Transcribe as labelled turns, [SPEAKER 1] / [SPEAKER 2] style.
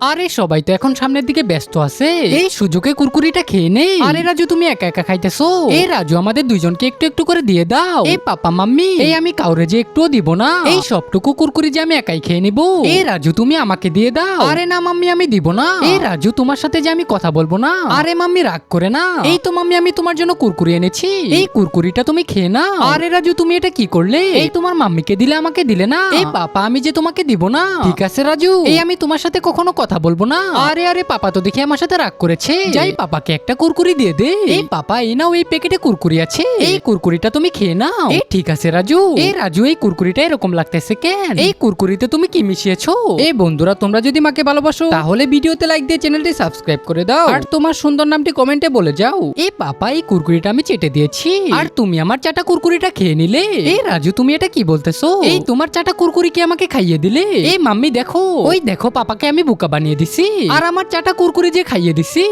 [SPEAKER 1] আরে সবাই তো এখন সামনের দিকে ব্যস্ত আছে, এই সুযোগে কুরকুরিটা খেয়ে নেই। আরে রাজু তুমি একা একা খাইতেছো, এই রাজু আমাদের দুইজনকে একটু একটু করে দিয়ে দাও। এই পাপা মাম্মি, এই আমি কাউরে যে একটুও দিব না, এই সবটুকু কুরকুরি যে আমি একাই খেয়ে নিব। এই রাজু তুমি আমাকে দিয়ে দাও। আরে না মাম্মি আমি দিব না। এই রাজু তোমার সাথে যে আমি কথা বলবো না। আরে মাম্মি রাগ করে না। এই তো মাম্মি আমি তোমার জন্য কুরকুরি এনেছি, এই কুরকুরিটা তুমি খেয়ে নাও। আরে রাজু তুমি এটা কি করলে? এই তোমার মাম্মিকে দিলে আমাকে দিলে না। এই পাপা আমি যে তোমাকে দিব না। ঠিক আছে রাজু, এই আমি তোমার সাথে কখনো কথা বলবো না। আরে আরে পাপা তো দেখি আমার সাথে রাগ করেছে। যাই পাপাকে একটা কুরকুরি দিয়ে দে। এই পাপা এই নাও, এই প্যাকেটে কুরকুরি আছে, এই কুরকুরিটা তুমি খেয়ে নাও। এই ঠিক আছে রাজু। এই রাজু এই কুরকুরিটা এরকম লাগতেছে কেন? এই কুরকুরিতে তুমি কি মিশিয়েছো? এই বন্ধুরা তোমরা যদি মাকে ভালোবাসো তাহলে ভিডিওতে লাইক দিয়ে চ্যানেলটি সাবস্ক্রাইব করে দাও, আর তোমার সুন্দর নামটি কমেন্টে বলে যাও। এই পাপা এই কুরকুরিটা আমি চেটে দিয়েছি, আর তুমি আমার চাটা কুরকুরিটা খেয়ে নিলে। এই রাজু তুমি এটা কি বলতেছো? এই তোমার চাটা কুরকুরি কি আমাকে খাইয়ে দিলে? এই মাম্মি দেখো, ওই দেখো পাপাকে আমি বোকা বানিয়ে দিছি, আর আমার চাটা কুরকুরি যে খাইয়ে দিছি।